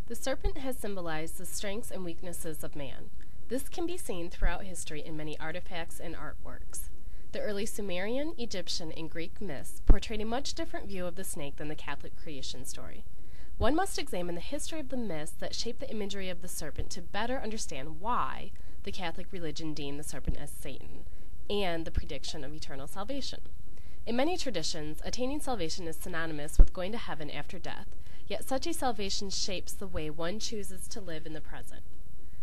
The serpent has symbolized the strengths and weaknesses of man. This can be seen throughout history in many artifacts and artworks. The early Sumerian, Egyptian, and Greek myths portrayed a much different view of the snake than the Catholic creation story. One must examine the history of the myths that shape the imagery of the serpent to better understand why the Catholic religion deemed the serpent as Satan, and the prediction of eternal salvation. In many traditions, attaining salvation is synonymous with going to heaven after death, yet such a salvation shapes the way one chooses to live in the present.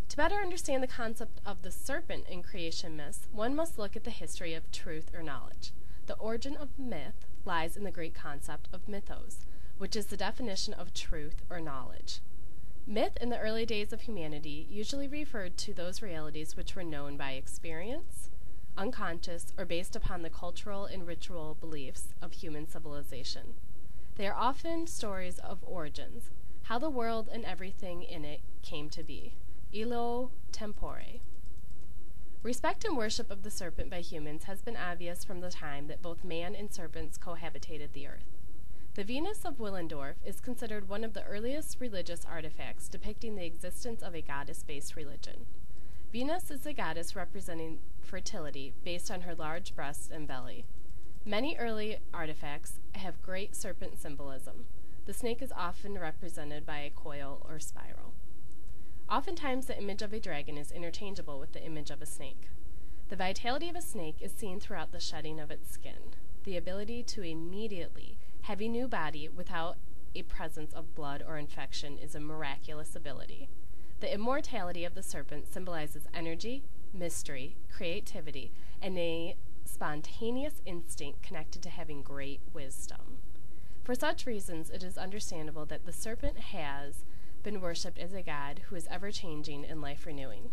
To better understand the concept of the serpent in creation myths, one must look at the history of truth or knowledge. The origin of myth lies in the Greek concept of mythos, which is the definition of truth or knowledge. Myth in the early days of humanity usually referred to those realities which were known by experience, unconscious, or based upon the cultural and ritual beliefs of human civilization. They are often stories of origins, how the world and everything in it came to be. Illo tempore. Respect and worship of the serpent by humans has been obvious from the time that both man and serpents cohabitated the earth. The Venus of Willendorf is considered one of the earliest religious artifacts depicting the existence of a goddess-based religion. Venus is a goddess representing fertility based on her large breasts and belly. Many early artifacts have great serpent symbolism. The snake is often represented by a coil or spiral. Oftentimes the image of a dragon is interchangeable with the image of a snake. The vitality of a snake is seen throughout the shedding of its skin. The ability to immediately have a new body without a presence of blood or infection is a miraculous ability. The immortality of the serpent symbolizes energy, mystery, creativity, and a spontaneous instinct connected to having great wisdom. For such reasons, it is understandable that the serpent has been worshipped as a god who is ever-changing and life-renewing.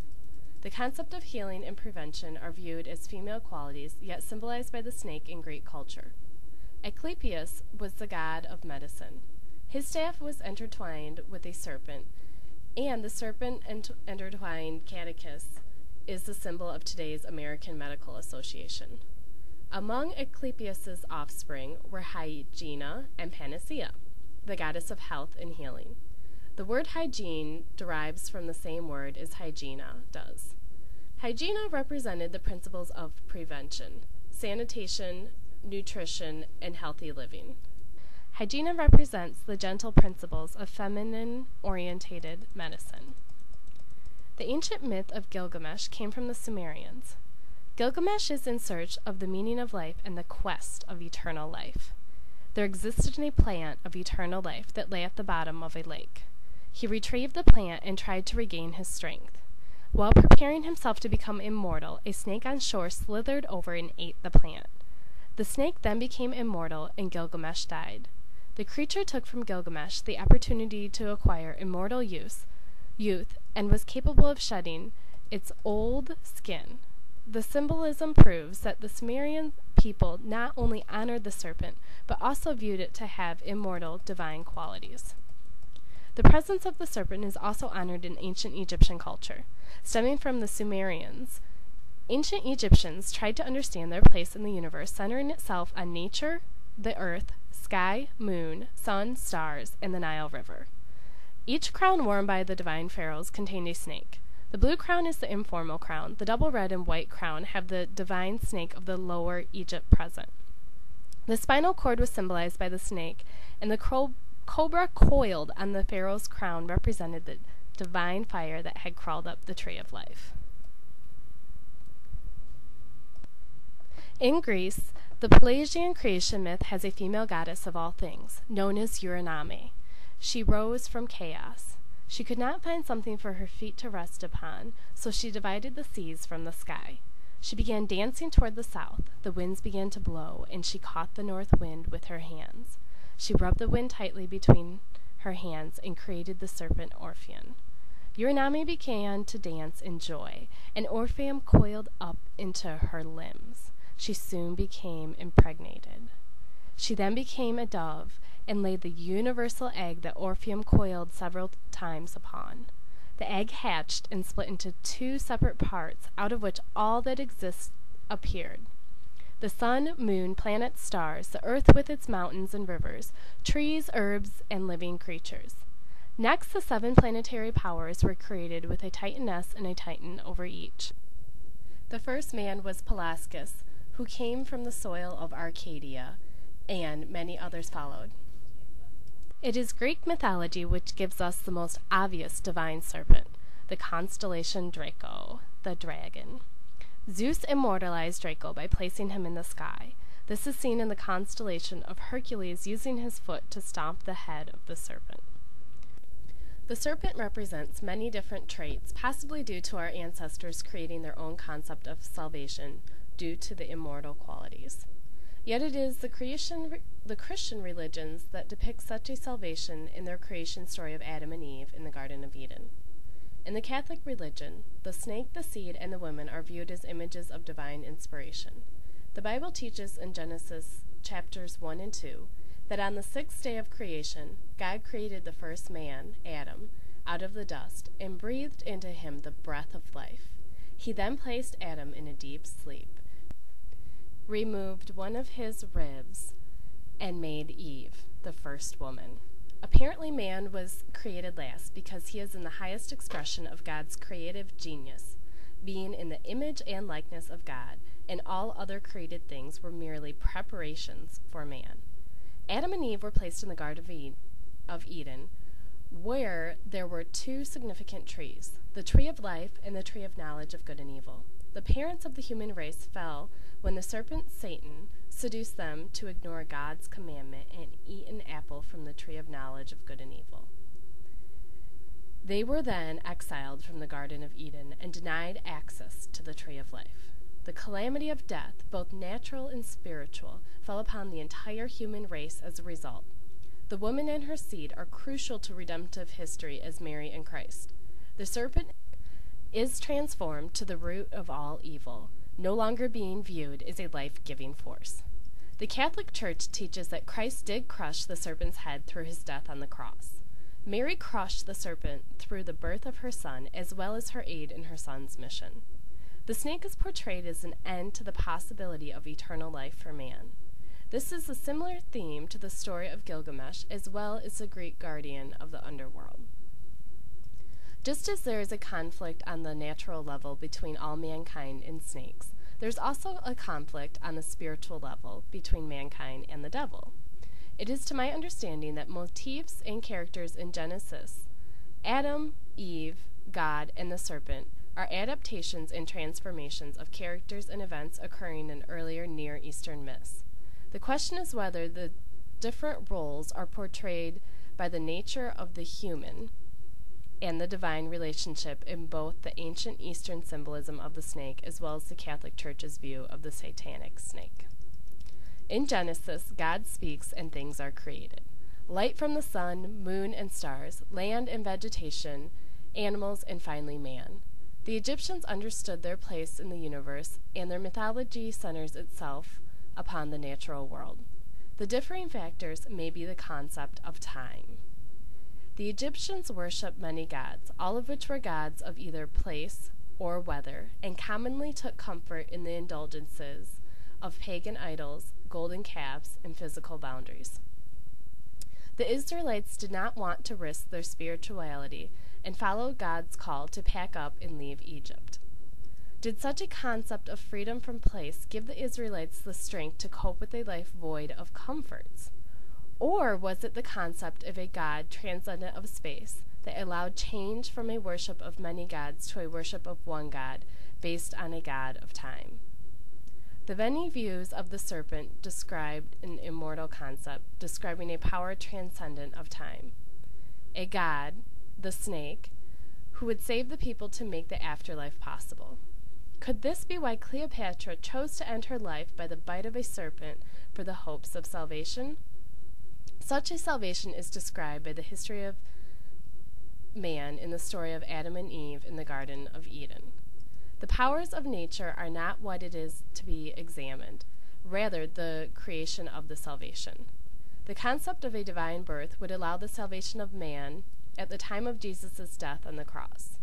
The concept of healing and prevention are viewed as female qualities, yet symbolized by the snake in Greek culture. Asclepius was the god of medicine. His staff was intertwined with a serpent, and the serpent intertwined caducus is the symbol of today's American Medical Association. Among Asclepius's offspring were Hygiena and Panacea, the goddess of health and healing. The word hygiene derives from the same word as hygiena does. Hygiena represented the principles of prevention, sanitation, nutrition, and healthy living. Hygiena represents the gentle principles of feminine-orientated medicine. The ancient myth of Gilgamesh came from the Sumerians. Gilgamesh is in search of the meaning of life and the quest of eternal life. There existed a plant of eternal life that lay at the bottom of a lake. He retrieved the plant and tried to regain his strength. While preparing himself to become immortal, a snake on shore slithered over and ate the plant. The snake then became immortal, and Gilgamesh died. The creature took from Gilgamesh the opportunity to acquire immortal youth, and was capable of shedding its old skin. The symbolism proves that the Sumerian people not only honored the serpent, but also viewed it to have immortal divine qualities. The presence of the serpent is also honored in ancient Egyptian culture. Stemming from the Sumerians, ancient Egyptians tried to understand their place in the universe, centering itself on nature, the earth, sky, moon, sun, stars, and the Nile River. Each crown worn by the divine pharaohs contained a snake. The blue crown is the informal crown. The double red and white crown have the divine snake of the Lower Egypt present. The spinal cord was symbolized by the snake, and the cobra coiled on the pharaoh's crown represented the divine fire that had crawled up the tree of life. In Greece, the Pelagian creation myth has a female goddess of all things, known as Eurynome. She rose from chaos. She could not find something for her feet to rest upon, so she divided the seas from the sky. She began dancing toward the south. The winds began to blow, and she caught the north wind with her hands. She rubbed the wind tightly between her hands and created the serpent Orpheon. Eurynome began to dance in joy, and Orpheum coiled up into her limbs. She soon became impregnated. She then became a dove and laid the universal egg that Orpheum coiled several times upon. The egg hatched and split into two separate parts, out of which all that exists appeared. The sun, moon, planets, stars, the earth with its mountains and rivers, trees, herbs, and living creatures. Next, the 7 planetary powers were created with a titaness and a titan over each. The first man was Pelasgus, who came from the soil of Arcadia, and many others followed. It is Greek mythology which gives us the most obvious divine serpent, the constellation Draco, the dragon. Zeus immortalized Draco by placing him in the sky. This is seen in the constellation of Hercules using his foot to stomp the head of the serpent. The serpent represents many different traits, possibly due to our ancestors creating their own concept of salvation due to the immortal qualities. Yet it is the Christian religions that depict such a salvation in their creation story of Adam and Eve in the Garden of Eden. In the Catholic religion, the snake, the seed, and the woman are viewed as images of divine inspiration. The Bible teaches in Genesis chapters 1 and 2 that on the 6th day of creation, God created the first man, Adam, out of the dust and breathed into him the breath of life. He then placed Adam in a deep sleep, removed one of his ribs, and made Eve, the first woman. Apparently man was created last because he is in the highest expression of God's creative genius, being in the image and likeness of God, and all other created things were merely preparations for man. Adam and Eve were placed in the Garden of Eden, where there were 2 significant trees, the tree of life and the tree of knowledge of good and evil. The parents of the human race fell when the serpent Satan seduced them to ignore God's commandment and eat an apple from the tree of knowledge of good and evil. They were then exiled from the Garden of Eden and denied access to the tree of life. The calamity of death, both natural and spiritual, fell upon the entire human race as a result. The woman and her seed are crucial to redemptive history as Mary and Christ. The serpent is transformed to the root of all evil, no longer being viewed as a life-giving force. The Catholic Church teaches that Christ did crush the serpent's head through his death on the cross. Mary crushed the serpent through the birth of her son, as well as her aid in her son's mission. The snake is portrayed as an end to the possibility of eternal life for man. This is a similar theme to the story of Gilgamesh, as well as the Greek guardian of the underworld. Just as there is a conflict on the natural level between all mankind and snakes, there's also a conflict on the spiritual level between mankind and the devil. It is to my understanding that motifs and characters in Genesis, Adam, Eve, God, and the serpent, are adaptations and transformations of characters and events occurring in earlier Near Eastern myths. The question is whether the different roles are portrayed by the nature of the human and the divine relationship in both the ancient Eastern symbolism of the snake as well as the Catholic Church's view of the satanic snake. In Genesis, God speaks and things are created. Light from the sun, moon, and stars, land and vegetation, animals, and finally man. The Egyptians understood their place in the universe, and their mythology centers itself upon the natural world. The differing factors may be the concept of time. The Egyptians worshipped many gods, all of which were gods of either place or weather, and commonly took comfort in the indulgences of pagan idols, golden calves, and physical boundaries. The Israelites did not want to risk their spirituality and followed God's call to pack up and leave Egypt. Did such a concept of freedom from place give the Israelites the strength to cope with a life void of comforts? Or was it the concept of a God transcendent of space that allowed change from a worship of many gods to a worship of one God based on a God of time? The many views of the serpent described an immortal concept, describing a power transcendent of time. A god, the snake, who would save the people to make the afterlife possible. Could this be why Cleopatra chose to end her life by the bite of a serpent for the hopes of salvation? Such a salvation is described by the history of man in the story of Adam and Eve in the Garden of Eden. The powers of nature are not what it is to be examined, rather the creation of the salvation. The concept of a divine birth would allow the salvation of man at the time of Jesus' death on the cross.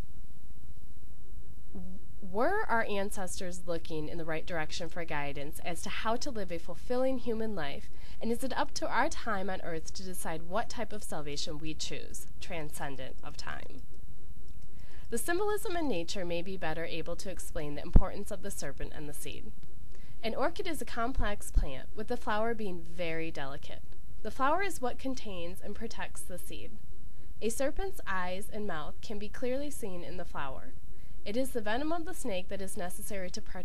Were our ancestors looking in the right direction for guidance as to how to live a fulfilling human life, and is it up to our time on earth to decide what type of salvation we choose, transcendent of time? The symbolism in nature may be better able to explain the importance of the serpent and the seed. An orchid is a complex plant, with the flower being very delicate. The flower is what contains and protects the seed. A serpent's eyes and mouth can be clearly seen in the flower. It is the venom of the snake that is necessary to protect